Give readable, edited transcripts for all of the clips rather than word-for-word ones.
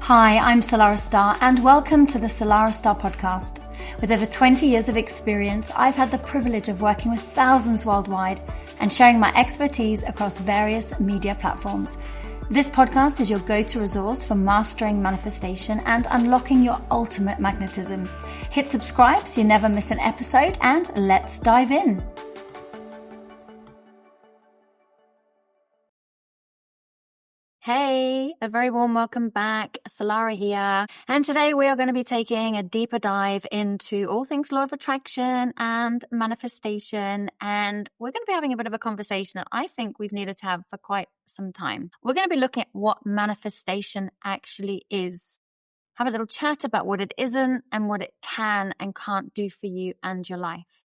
Hi, I'm Salarah Starre and welcome to the Salarah Starre podcast. With over 20 years of experience, I've had the privilege of working with thousands worldwide and sharing my expertise across various media platforms. This podcast is your go-to resource for mastering manifestation and unlocking your ultimate magnetism. Hit subscribe so you never miss an episode, and let's dive in. Hey, a very warm welcome back. Salarah here. And today we are going to be taking a deeper dive into all things law of attraction and manifestation. And we're going to be having a bit of a conversation that I think we've needed to have for quite some time. We're going to be looking at what manifestation actually is. Have a little chat about what it isn't and what it can and can't do for you and your life.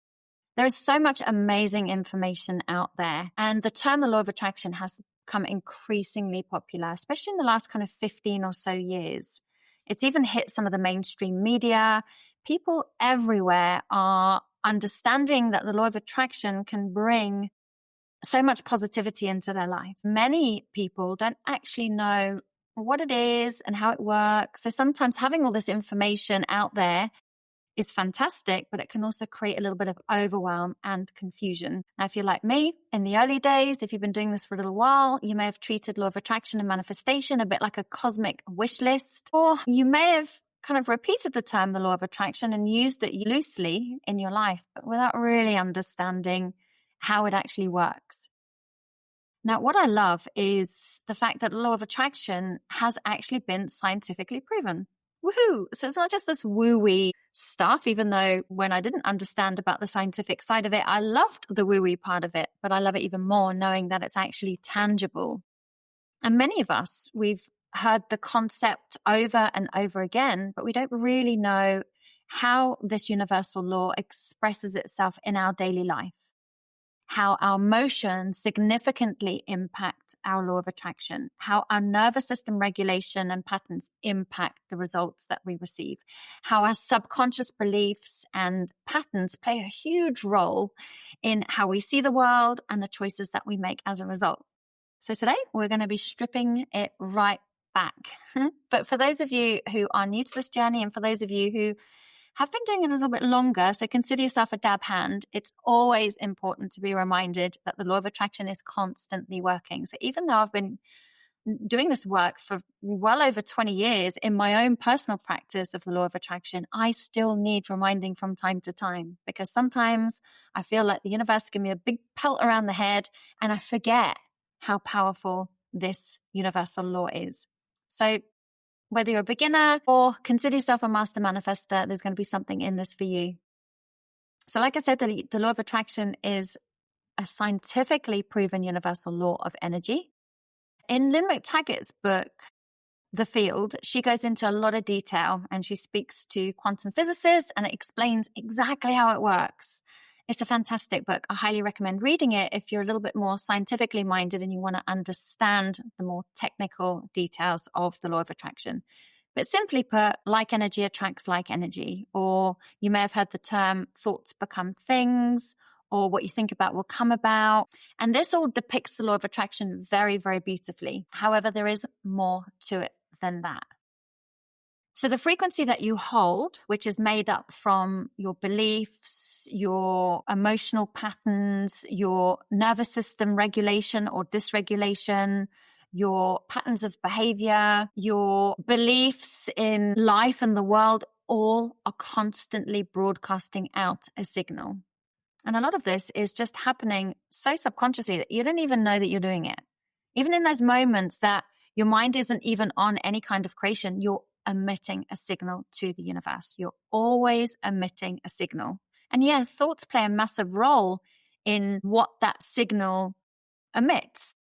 There is so much amazing information out there. And the term the law of attraction has become increasingly popular, especially in the last kind of 15 or so years. It's even hit some of the mainstream media. People everywhere are understanding that the law of attraction can bring so much positivity into their life. Many people don't actually know what it is and how it works. So sometimes having all this information out there is fantastic, but it can also create a little bit of overwhelm and confusion. Now, if you're like me, in the early days, if you've been doing this for a little while, you may have treated law of attraction and manifestation a bit like a cosmic wish list, or you may have kind of repeated the term the law of attraction and used it loosely in your life, but without really understanding how it actually works. Now, what I love is the fact that the law of attraction has actually been scientifically proven. Woohoo! So it's not just this woo-wee stuff, even though when I didn't understand about the scientific side of it, I loved the woo-wee part of it, but I love it even more knowing that it's actually tangible. And many of us, we've heard the concept over and over again, but we don't really know how this universal law expresses itself in our daily life, how our emotions significantly impact our law of attraction, how our nervous system regulation and patterns impact the results that we receive, how our subconscious beliefs and patterns play a huge role in how we see the world and the choices that we make as a result. So today we're going to be stripping it right back. But for those of you who are new to this journey, and for those of you who have been doing it a little bit longer, so consider yourself a dab hand, it's always important to be reminded that the law of attraction is constantly working. So even though I've been doing this work for well over 20 years in my own personal practice of the law of attraction, I still need reminding from time to time, because sometimes I feel like the universe gives me a big pelt around the head and I forget how powerful this universal law is. So whether you're a beginner or consider yourself a master manifester, there's going to be something in this for you. So like I said, the law of attraction is a scientifically proven universal law of energy. In Lynn McTaggart's book, The Field, she goes into a lot of detail and she speaks to quantum physicists and it explains exactly how it works. It's a fantastic book. I highly recommend reading it if you're a little bit more scientifically minded and you want to understand the more technical details of the law of attraction. But simply put, like energy attracts like energy. Or you may have heard the term thoughts become things, or what you think about will come about. And this all depicts the law of attraction very, very beautifully. However, there is more to it than that. So the frequency that you hold, which is made up from your beliefs, your emotional patterns, your nervous system regulation or dysregulation, your patterns of behavior, your beliefs in life and the world, all are constantly broadcasting out a signal. And a lot of this is just happening so subconsciously that you don't even know that you're doing it. Even in those moments that your mind isn't even on any kind of creation, you're emitting a signal to the universe. You're always emitting a signal. And yeah, thoughts play a massive role in what that signal emits,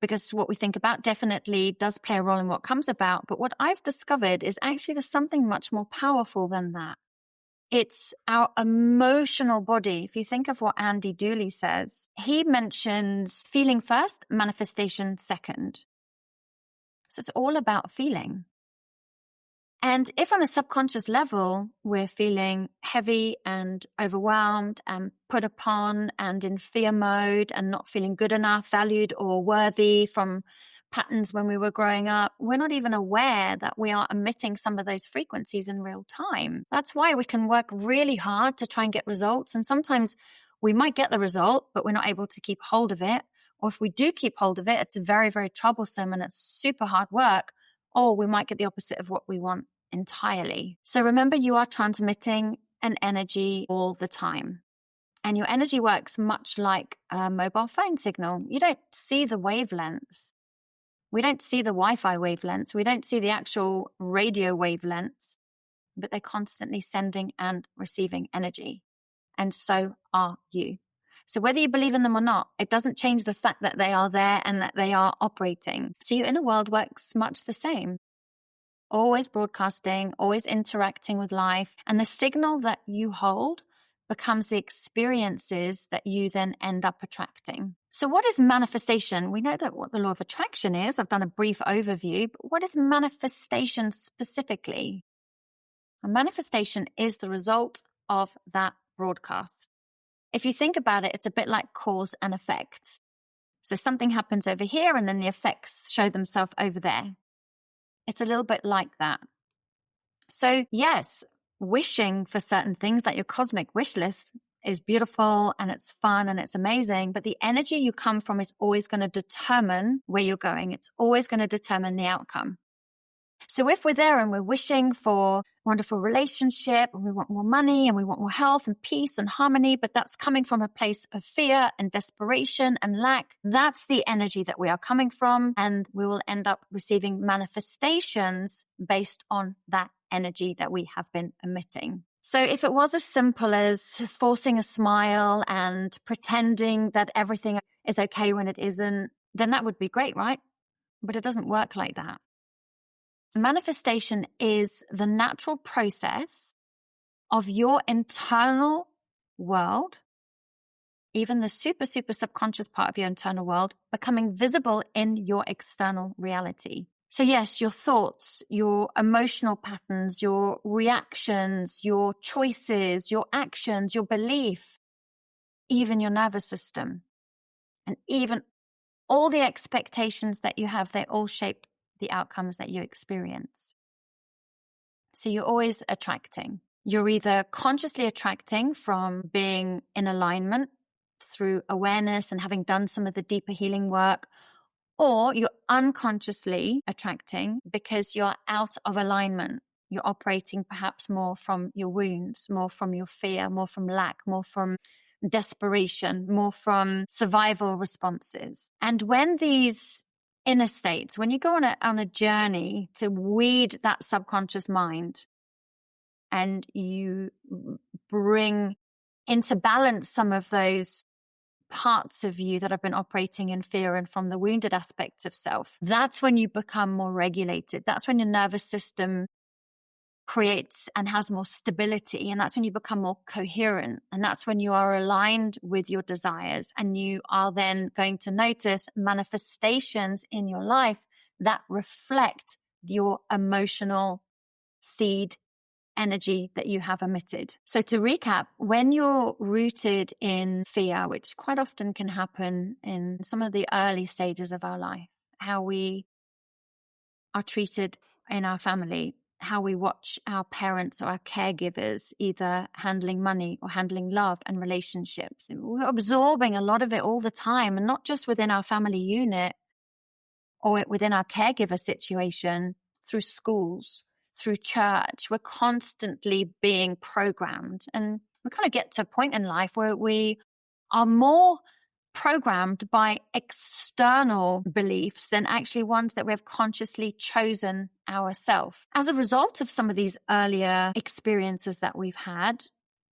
because what we think about definitely does play a role in what comes about. But what I've discovered is actually there's something much more powerful than that. It's our emotional body. If you think of what Andy Dooley says, he mentions feeling first, manifestation second. So it's all about feeling. And if on a subconscious level, we're feeling heavy and overwhelmed and put upon and in fear mode and not feeling good enough, valued or worthy from patterns when we were growing up, we're not even aware that we are emitting some of those frequencies in real time. That's why we can work really hard to try and get results. And sometimes we might get the result, but we're not able to keep hold of it. Or if we do keep hold of it, it's very, very troublesome and it's super hard work. Or we might get the opposite of what we want entirely. So remember, you are transmitting an energy all the time. And your energy works much like a mobile phone signal. You don't see the wavelengths. We don't see the Wi-Fi wavelengths. We don't see the actual radio wavelengths, but they're constantly sending and receiving energy. And so are you. So whether you believe in them or not, it doesn't change the fact that they are there and that they are operating. So your inner world works much the same. Always broadcasting, always interacting with life. And the signal that you hold becomes the experiences that you then end up attracting. So what is manifestation? We know that what the law of attraction is. I've done a brief overview, but what is manifestation specifically? A manifestation is the result of that broadcast. If you think about it, it's a bit like cause and effect. So something happens over here and then the effects show themselves over there. It's a little bit like that. So yes, wishing for certain things like your cosmic wish list is beautiful and it's fun and it's amazing, but the energy you come from is always going to determine where you're going. It's always going to determine the outcome. So if we're there and we're wishing for a wonderful relationship and we want more money and we want more health and peace and harmony, but that's coming from a place of fear and desperation and lack, that's the energy that we are coming from, and we will end up receiving manifestations based on that energy that we have been emitting. So if it was as simple as forcing a smile and pretending that everything is okay when it isn't, then that would be great, right? But it doesn't work like that. Manifestation is the natural process of your internal world, even the super, super subconscious part of your internal world, becoming visible in your external reality. So yes, your thoughts, your emotional patterns, your reactions, your choices, your actions, your belief, even your nervous system, and even all the expectations that you have, they all shape the outcomes that you experience. So you're always attracting. You're either consciously attracting from being in alignment through awareness and having done some of the deeper healing work, or you're unconsciously attracting because you're out of alignment. You're operating perhaps more from your wounds, more from your fear, more from lack, more from desperation, more from survival responses. And when these inner states, when you go on a journey to weed that subconscious mind and you bring into balance some of those parts of you that have been operating in fear and from the wounded aspects of self, that's when you become more regulated. That's when your nervous system creates and has more stability. And that's when you become more coherent. And that's when you are aligned with your desires. And you are then going to notice manifestations in your life that reflect your emotional seed energy that you have emitted. So to recap, when you're rooted in fear, which quite often can happen in some of the early stages of our life, how we are treated in our family, how we watch our parents or our caregivers either handling money or handling love and relationships. We're absorbing a lot of it all the time, and not just within our family unit or within our caregiver situation, through schools, through church. We're constantly being programmed, and we kind of get to a point in life where we are more programmed by external beliefs than actually ones that we have consciously chosen ourselves. As a result of some of these earlier experiences that we've had,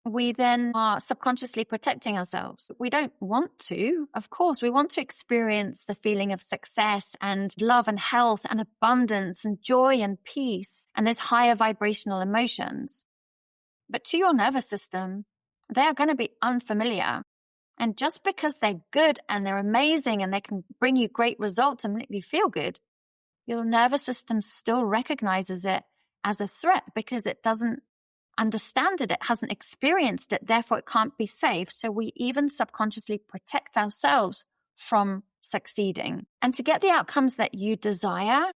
we then are subconsciously protecting ourselves. We don't want to. Of course, we want to experience the feeling of success and love and health and abundance and joy and peace and those higher vibrational emotions. But to your nervous system, they are going to be unfamiliar. And just because they're good and they're amazing and they can bring you great results and make you feel good, your nervous system still recognizes it as a threat because it doesn't understand it. It hasn't experienced it. Therefore, it can't be safe. So we even subconsciously protect ourselves from succeeding. And to get the outcomes that you desire,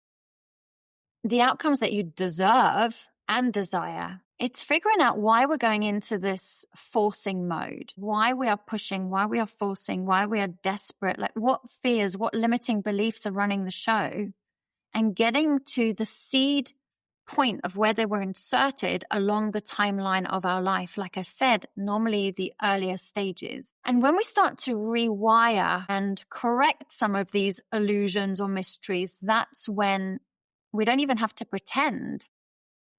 the outcomes that you deserve and desire, it's figuring out why we're going into this forcing mode, why we are pushing, why we are forcing, why we are desperate, like what fears, what limiting beliefs are running the show, and getting to the seed point of where they were inserted along the timeline of our life. Like I said, normally the earlier stages. And when we start to rewire and correct some of these illusions or mysteries, that's when we don't even have to pretend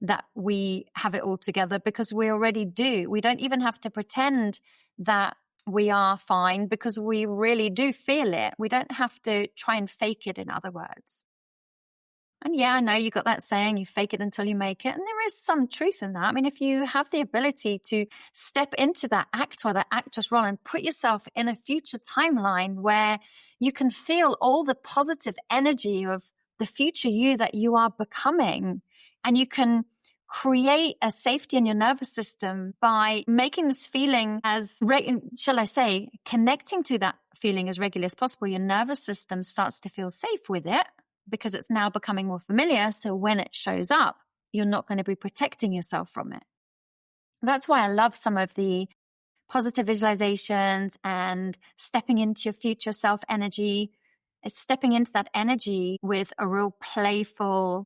that we have it all together, because we already do. We don't even have to pretend that we are fine, because we really do feel it. We don't have to try and fake it, in other words. And yeah, I know you got that saying, you fake it until you make it. And there is some truth in that. I mean, if you have the ability to step into that actor, that actress role, and put yourself in a future timeline where you can feel all the positive energy of the future you that you are becoming, and you can create a safety in your nervous system by making this feeling connecting to that feeling as regularly as possible, your nervous system starts to feel safe with it, because it's now becoming more familiar. So when it shows up, you're not going to be protecting yourself from it. That's why I love some of the positive visualizations and stepping into your future self energy. It's stepping into that energy with a real playful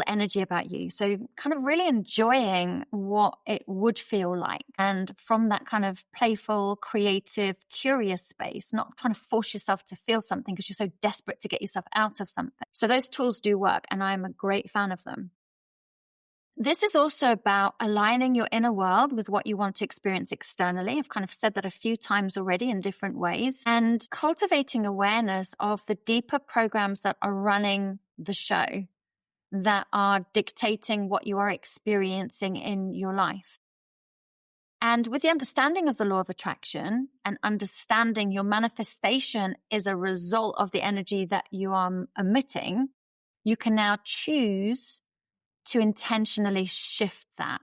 energy about you. So kind of really enjoying what it would feel like. And from that kind of playful, creative, curious space, not trying to force yourself to feel something because you're so desperate to get yourself out of something. So those tools do work, and I'm a great fan of them. This is also about aligning your inner world with what you want to experience externally. I've kind of said that a few times already in different ways, and cultivating awareness of the deeper programs that are running the show, that are dictating what you are experiencing in your life. And with the understanding of the law of attraction and understanding your manifestation is a result of the energy that you are emitting, you can now choose to intentionally shift that,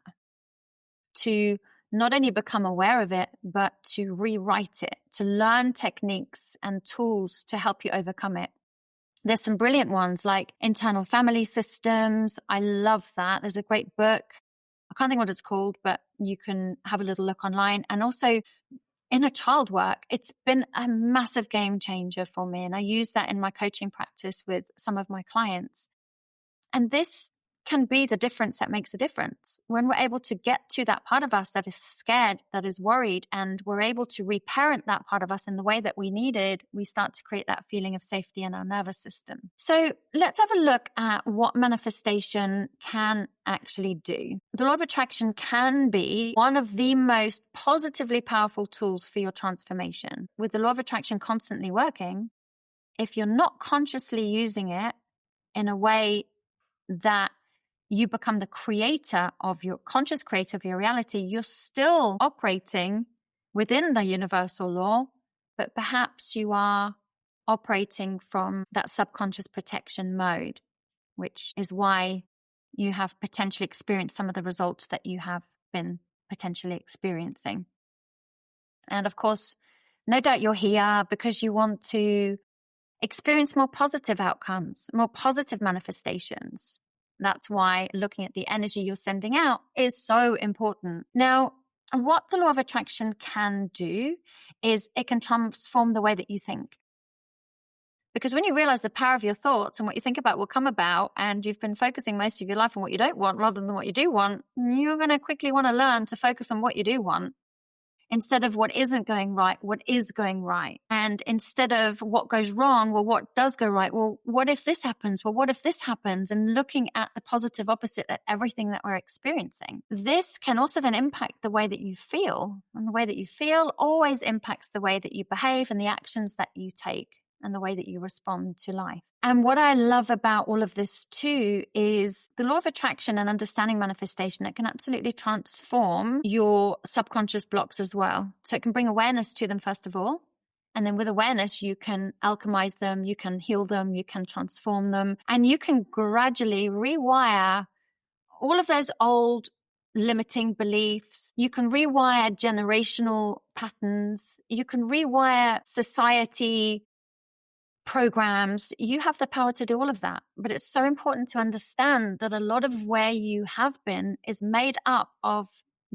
to not only become aware of it, but to rewrite it, to learn techniques and tools to help you overcome it. There's some brilliant ones like internal family systems. I love that. There's a great book. I can't think what it's called, but you can have a little look online. And also inner child work. It's been a massive game changer for me. And I use that in my coaching practice with some of my clients. And this can be the difference that makes a difference. When we're able to get to that part of us that is scared, that is worried, and we're able to reparent that part of us in the way that we needed, we start to create that feeling of safety in our nervous system. So let's have a look at what manifestation can actually do. The law of attraction can be one of the most positively powerful tools for your transformation. With the law of attraction constantly working, if you're not consciously using it in a way that you become the creator of your conscious creator of your reality, you're still operating within the universal law, but perhaps you are operating from that subconscious protection mode, which is why you have potentially experienced some of the results that you have been potentially experiencing. And of course, no doubt you're here because you want to experience more positive outcomes, more positive manifestations. That's why looking at the energy you're sending out is so important. Now, what the law of attraction can do is it can transform the way that you think. Because when you realize the power of your thoughts and what you think about will come about, and you've been focusing most of your life on what you don't want rather than what you do want, you're going to quickly want to learn to focus on what you do want. Instead of what isn't going right, what is going right. And instead of what goes wrong, well, what does go right? Well, what if this happens? Well, what if this happens? And looking at the positive opposite at everything that we're experiencing. This can also then impact the way that you feel. And the way that you feel always impacts the way that you behave and the actions that you take and the way that you respond to life. And what I love about all of this too is the law of attraction and understanding manifestation. It can absolutely transform your subconscious blocks as well. So it can bring awareness to them first of all. And then with awareness, you can alchemize them, you can heal them, you can transform them, and you can gradually rewire all of those old limiting beliefs. You can rewire generational patterns. You can rewire society programs. You have the power to do all of that. But it's so important to understand that a lot of where you have been is made up of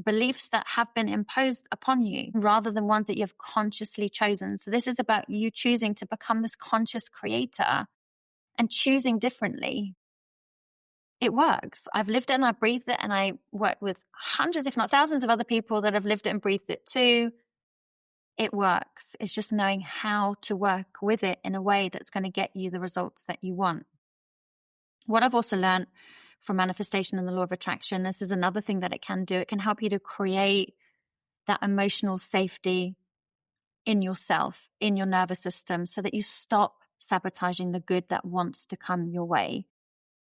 beliefs that have been imposed upon you rather than ones that you've consciously chosen. So this is about you choosing to become this conscious creator and choosing differently. It works. I've lived it and I breathed it, and I work with hundreds, if not thousands of other people that have lived it and breathed it too. It works. It's just knowing how to work with it in a way that's going to get you the results that you want. What I've also learned from manifestation and the law of attraction, this is another thing that it can do. It can help you to create that emotional safety in yourself, in your nervous system, so that you stop sabotaging the good that wants to come your way.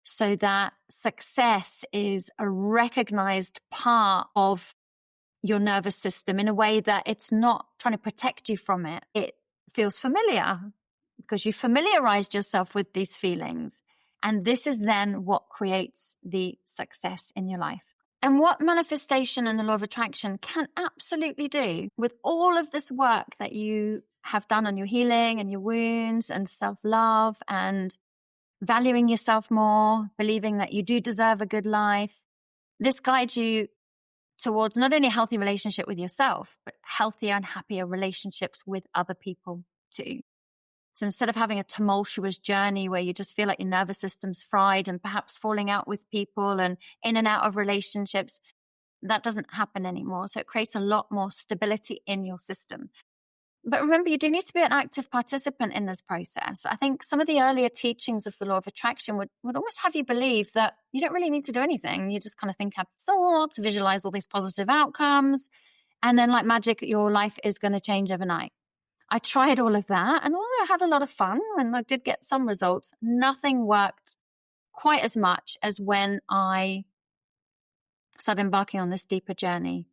So that success is a recognized part of your nervous system in a way that it's not trying to protect you from it. It feels familiar because you familiarized yourself with these feelings. And this is then what creates the success in your life. And what manifestation and the law of attraction can absolutely do with all of this work that you have done on your healing and your wounds and self-love and valuing yourself more, believing that you do deserve a good life. This guides you towards not only a healthy relationship with yourself, but healthier and happier relationships with other people too. So instead of having a tumultuous journey where you just feel like your nervous system's fried and perhaps falling out with people and in and out of relationships, that doesn't happen anymore. So it creates a lot more stability in your system. But remember, you do need to be an active participant in this process. I think some of the earlier teachings of the law of attraction would almost have you believe that you don't really need to do anything. You just kind of think happy thoughts, visualize all these positive outcomes, and then like magic, your life is going to change overnight. I tried all of that, and although I had a lot of fun and I did get some results, nothing worked quite as much as when I started embarking on this deeper journey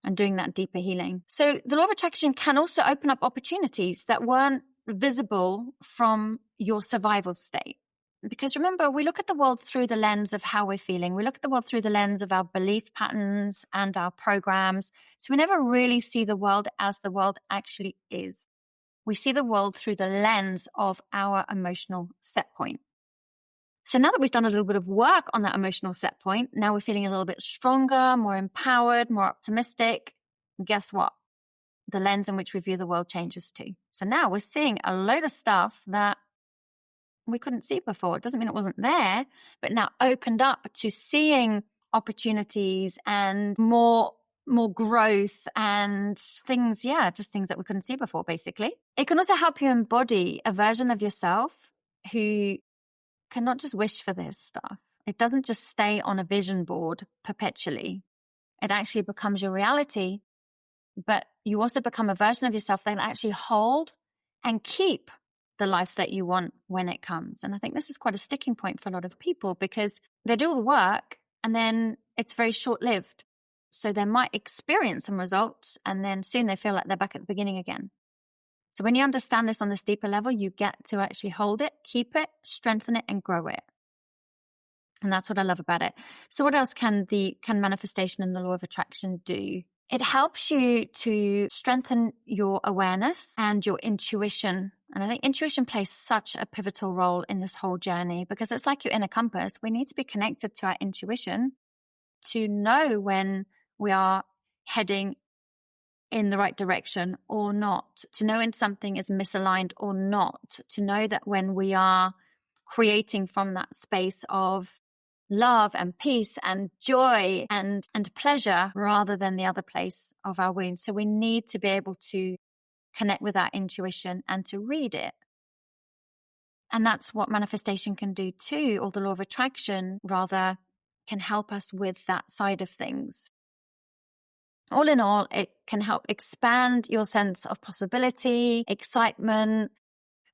and doing that deeper healing. So the law of attraction can also open up opportunities that weren't visible from your survival state. Because remember, we look at the world through the lens of how we're feeling. We look at the world through the lens of our belief patterns and our programs. So we never really see the world as the world actually is. We see the world through the lens of our emotional set point. So now that we've done a little bit of work on that emotional set point, now we're feeling a little bit stronger, more empowered, more optimistic. And guess what? The lens in which we view the world changes too. So now we're seeing a load of stuff that we couldn't see before. It doesn't mean it wasn't there, but now opened up to seeing opportunities and more growth and things, just things that we couldn't see before, basically. It can also help you embody a version of yourself who cannot just wish for this stuff. It doesn't just stay on a vision board perpetually. It actually becomes your reality, but you also become a version of yourself that can actually hold and keep the life that you want when it comes. And I think this is quite a sticking point for a lot of people because they do all the work and then it's very short-lived. So they might experience some results and then soon they feel like they're back at the beginning again. So when you understand this on this deeper level, you get to actually hold it, keep it, strengthen it, and grow it. And that's what I love about it. So what else can manifestation and the law of attraction do? It helps you to strengthen your awareness and your intuition. And I think intuition plays such a pivotal role in this whole journey because it's like your inner compass. We need to be connected to our intuition to know when we are heading in the right direction or not, to know when something is misaligned or not, to know that when we are creating from that space of love and peace and joy and pleasure rather than the other place of our wound. So we need to be able to connect with our intuition and to read it. And that's what manifestation can do too, or the law of attraction rather can help us with that side of things. All in all, it can help expand your sense of possibility, excitement,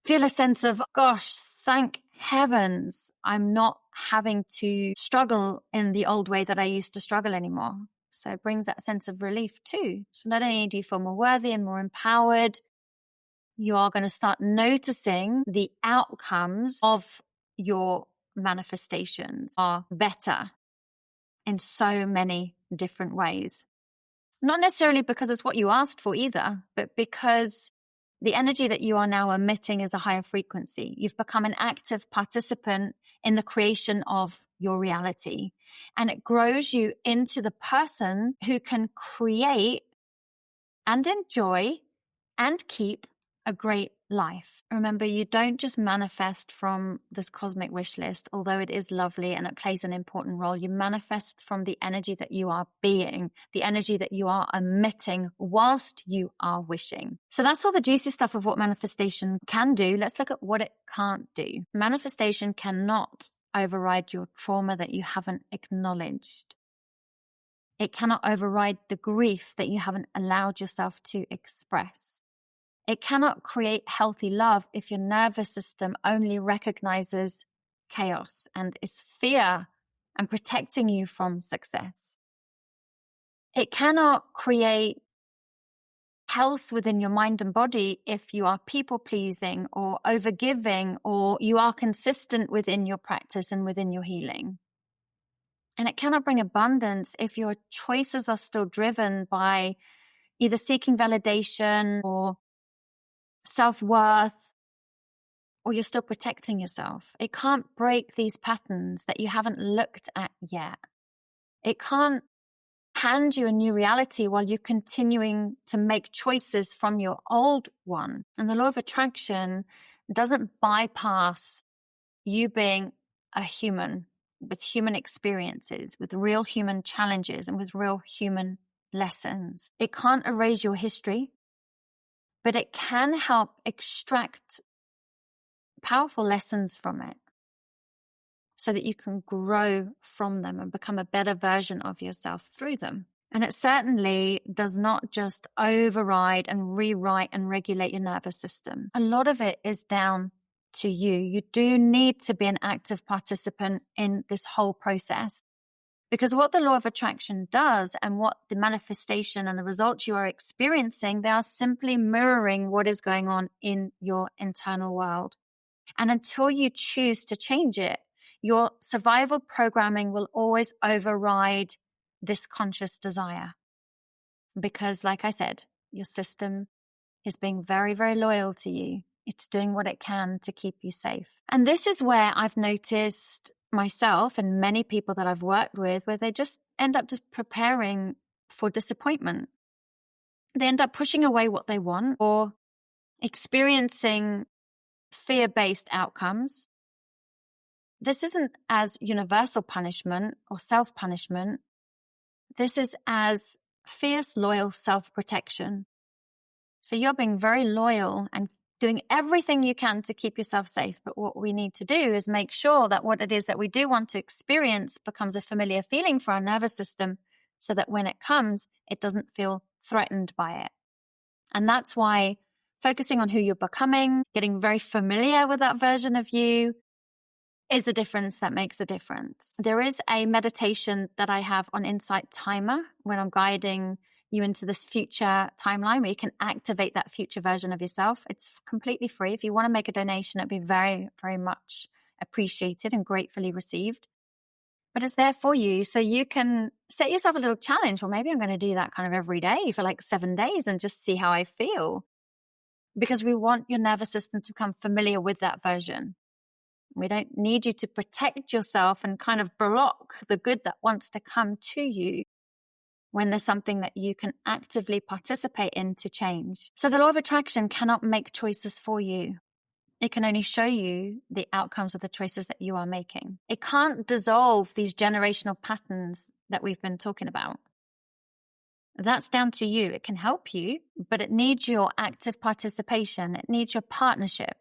feel a sense of, gosh, thank heavens, I'm not having to struggle in the old way that I used to struggle anymore. So it brings that sense of relief too. So not only do you feel more worthy and more empowered, you are going to start noticing the outcomes of your manifestations are better in so many different ways. Not necessarily because it's what you asked for either, but because The energy that you are now emitting is a higher frequency. You've become an active participant in the creation of your reality. And it grows you into the person who can create and enjoy and keep a great life. Remember, you don't just manifest from this cosmic wish list, although it is lovely and it plays an important role. You manifest from the energy that you are being, the energy that you are emitting whilst you are wishing. So that's all the juicy stuff of what manifestation can do. Let's look at what it can't do. Manifestation cannot override your trauma that you haven't acknowledged. It cannot override the grief that you haven't allowed yourself to express. It cannot create healthy love if your nervous system only recognizes chaos and is fear and protecting you from success. It cannot create health within your mind and body if you are people-pleasing or overgiving, or you are consistent within your practice and within your healing. And it cannot bring abundance if your choices are still driven by either seeking validation or self-worth, or you're still protecting yourself. It can't break these patterns that you haven't looked at yet. It can't hand you a new reality while you're continuing to make choices from your old one. And the law of attraction doesn't bypass you being a human with human experiences, with real human challenges, and with real human lessons. It can't erase your history, but it can help extract powerful lessons from it so that you can grow from them and become a better version of yourself through them. And it certainly does not just override and rewrite and regulate your nervous system. A lot of it is down to you. You do need to be an active participant in this whole process, because what the law of attraction does and what the manifestation and the results you are experiencing, they are simply mirroring what is going on in your internal world. And until you choose to change it, your survival programming will always override this conscious desire. Because, like I said, your system is being very, very loyal to you. It's doing what it can to keep you safe. And this is where I've noticed myself and many people that I've worked with, where they just end up just preparing for disappointment. They end up pushing away what they want or experiencing fear-based outcomes. This isn't as universal punishment or self-punishment. This is as fierce, loyal self-protection. So you're being very loyal and doing everything you can to keep yourself safe. But what we need to do is make sure that what it is that we do want to experience becomes a familiar feeling for our nervous system, so that when it comes, it doesn't feel threatened by it. And that's why focusing on who you're becoming, getting very familiar with that version of you, is a difference that makes a difference. There is a meditation that I have on Insight Timer when I'm guiding you into this future timeline where you can activate that future version of yourself. It's completely free. If you want to make a donation, it'd be very, very much appreciated and gratefully received. But it's there for you, so you can set yourself a little challenge. Well, maybe I'm going to do that kind of every day for like 7 days and just see how I feel. Because we want your nervous system to become familiar with that version. We don't need you to protect yourself and kind of block the good that wants to come to you when there's something that you can actively participate in to change. So the law of attraction cannot make choices for you. It can only show you the outcomes of the choices that you are making. It can't dissolve these generational patterns that we've been talking about. That's down to you. It can help you, but it needs your active participation. It needs your partnership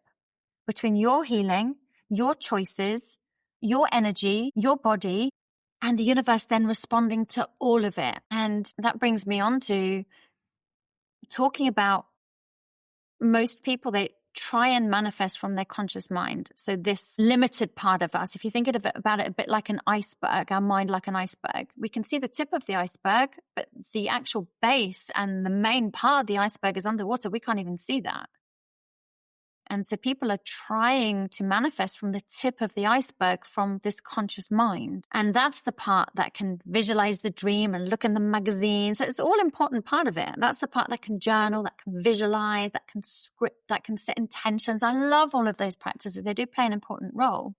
between your healing, your choices, your energy, your body, and the universe then responding to all of it. And that brings me on to talking about most people, they try and manifest from their conscious mind. So this limited part of us, if you think about it a bit like an iceberg, our mind like an iceberg, we can see the tip of the iceberg, but the actual base and the main part of the iceberg is underwater. We can't even see that. And so people are trying to manifest from the tip of the iceberg, from this conscious mind. And that's the part that can visualize the dream and look in the magazine. So it's all important part of it. That's the part that can journal, that can visualize, that can script, that can set intentions. I love all of those practices. They do play an important role.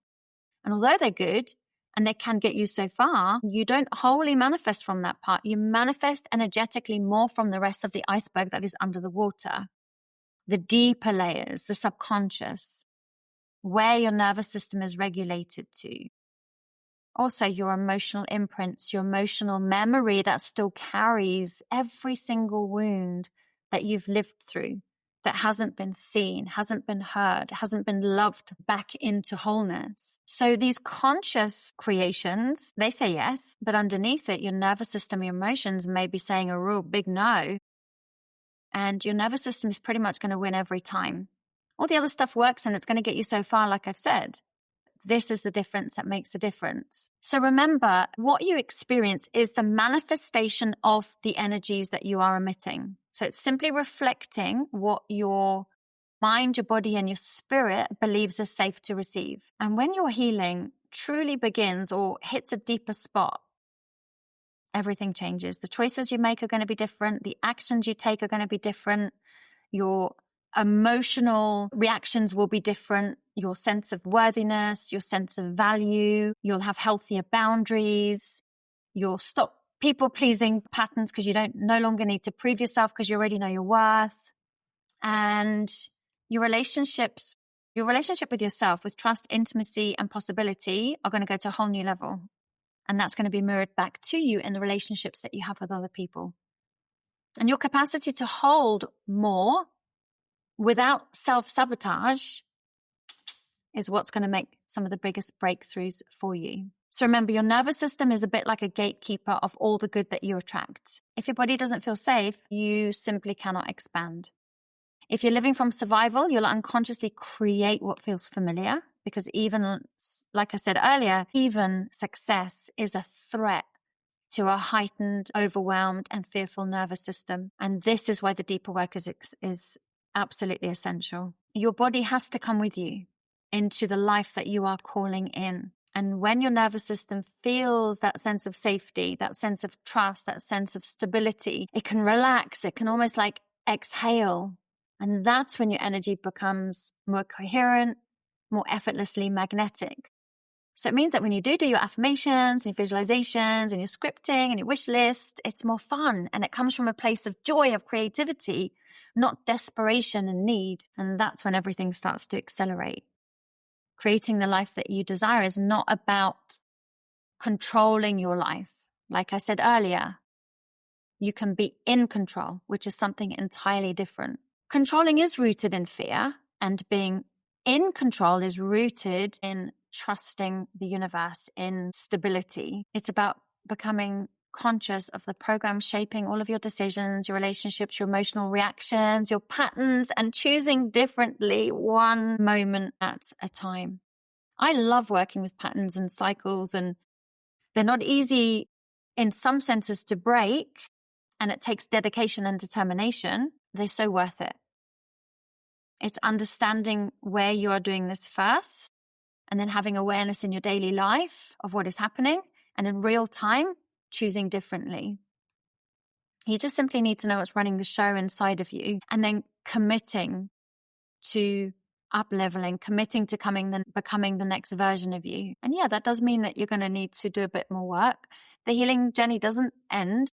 And although they're good and they can get you so far, you don't wholly manifest from that part. You manifest energetically more from the rest of the iceberg that is under the water. The deeper layers, the subconscious, where your nervous system is regulated to. Also, your emotional imprints, your emotional memory that still carries every single wound that you've lived through, that hasn't been seen, hasn't been heard, hasn't been loved back into wholeness. So these conscious creations, they say yes, but underneath it, your nervous system, your emotions may be saying a real big no. And your nervous system is pretty much going to win every time. All the other stuff works and it's going to get you so far, like I've said. This is the difference that makes a difference. So remember, what you experience is the manifestation of the energies that you are emitting. So it's simply reflecting what your mind, your body, and your spirit believes is safe to receive. And when your healing truly begins or hits a deeper spot, everything changes. The choices you make are going to be different. The actions you take are going to be different. Your emotional reactions will be different. Your sense of worthiness, your sense of value, you'll have healthier boundaries. You'll stop people-pleasing patterns because you no longer need to prove yourself because you already know your worth. And your relationship with yourself, with trust, intimacy, and possibility are going to go to a whole new level. And that's going to be mirrored back to you in the relationships that you have with other people. And your capacity to hold more without self-sabotage is what's going to make some of the biggest breakthroughs for you. So remember, your nervous system is a bit like a gatekeeper of all the good that you attract. If your body doesn't feel safe, you simply cannot expand. If you're living from survival, you'll unconsciously create what feels familiar, because even, like I said earlier, even success is a threat to a heightened, overwhelmed, and fearful nervous system. And this is why the deeper work is absolutely essential. Your body has to come with you into the life that you are calling in. And when your nervous system feels that sense of safety, that sense of trust, that sense of stability, it can relax. It can almost like exhale. And that's when your energy becomes more coherent, more effortlessly magnetic. So it means that when you do your affirmations and your visualizations and your scripting and your wish list, it's more fun. And it comes from a place of joy, of creativity, not desperation and need. And that's when everything starts to accelerate. Creating the life that you desire is not about controlling your life. Like I said earlier, you can be in control, which is something entirely different. Controlling is rooted in fear, and being in control is rooted in trusting the universe, in stability. It's about becoming conscious of the program shaping all of your decisions, your relationships, your emotional reactions, your patterns, and choosing differently one moment at a time. I love working with patterns and cycles, and they're not easy in some senses to break, and it takes dedication and determination. They're so worth it. It's understanding where you are doing this first, and then having awareness in your daily life of what is happening, and in real time, choosing differently. You just simply need to know what's running the show inside of you, and then committing to up-leveling, committing to becoming the next version of you. And yeah, that does mean that you're going to need to do a bit more work. The healing journey doesn't end.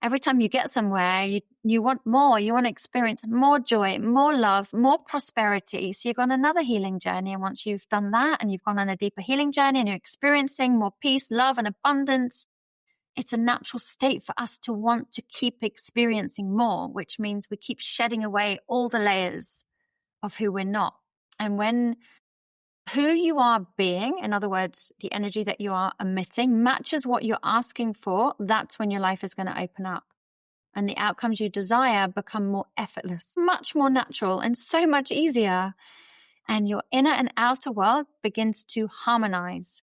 Every time you get somewhere, you want more. You want to experience more joy, more love, more prosperity. So you've got another healing journey. And once you've done that and you've gone on a deeper healing journey and you're experiencing more peace, love, and abundance, it's a natural state for us to want to keep experiencing more, which means we keep shedding away all the layers of who we're not. And when who you are being, in other words, the energy that you are emitting, matches what you're asking for, that's when your life is going to open up. And the outcomes you desire become more effortless, much more natural, and so much easier. And your inner and outer world begins to harmonize.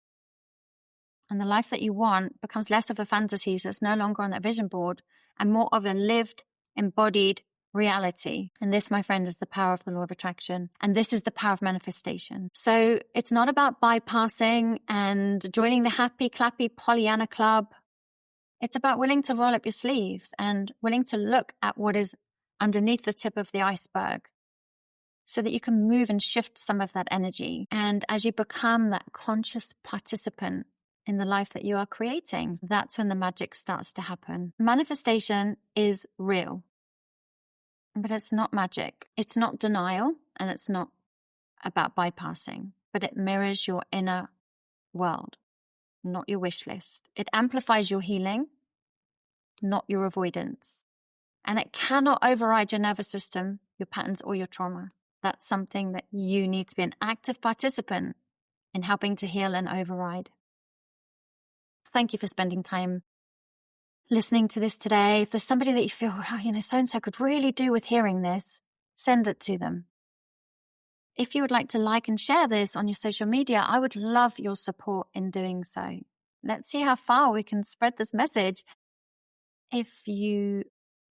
And the life that you want becomes less of a fantasy, so it's no longer on that vision board, and more of a lived, embodied reality. And this, my friend, is the power of the law of attraction. And this is the power of manifestation. So it's not about bypassing and joining the happy, clappy Pollyanna club. It's about willing to roll up your sleeves and willing to look at what is underneath the tip of the iceberg so that you can move and shift some of that energy. And as you become that conscious participant in the life that you are creating, that's when the magic starts to happen. Manifestation is real, but it's not magic. It's not denial, and it's not about bypassing, but it mirrors your inner world, not your wish list. It amplifies your healing, not your avoidance. And it cannot override your nervous system, your patterns, or your trauma. That's something that you need to be an active participant in helping to heal and override. Thank you for spending time listening to this today. If there's somebody that you feel, so-and-so could really do with hearing this, send it to them. If you would like to like and share this on your social media, I would love your support in doing so. Let's see how far we can spread this message. If you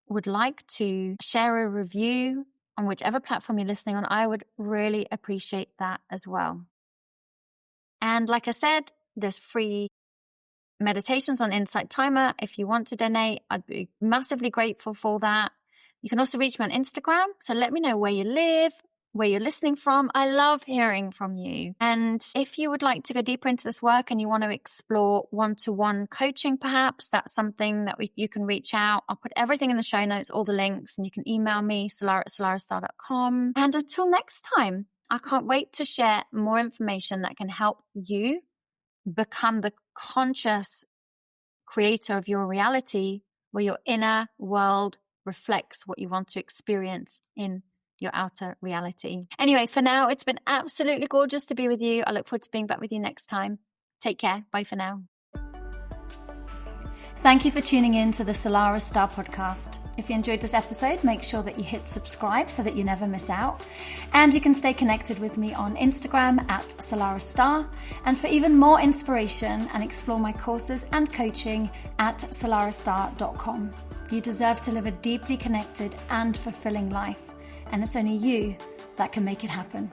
would like to share a review on whichever platform you're listening on, I would really appreciate that as well. And like I said, there's free meditations on Insight Timer. If you want to donate, I'd be massively grateful for that. You can also reach me on Instagram. So let me know where you live, where you're listening from. I love hearing from you. And if you would like to go deeper into this work and you want to explore one-to-one coaching, perhaps, that's something that you can reach out. I'll put everything in the show notes, all the links, and you can email me, salarah@salarahstarre.com. And until next time, I can't wait to share more information that can help you become the conscious creator of your reality, where your inner world reflects what you want to experience in your outer reality. Anyway, for now, it's been absolutely gorgeous to be with you. I look forward to being back with you next time. Take care. Bye for now. Thank you for tuning in to the Salarah Starre podcast. If you enjoyed this episode, make sure that you hit subscribe so that you never miss out. And you can stay connected with me on Instagram @SalarahStarre. And for even more inspiration and explore my courses and coaching at salarahstarre.com. You deserve to live a deeply connected and fulfilling life. And it's only you that can make it happen.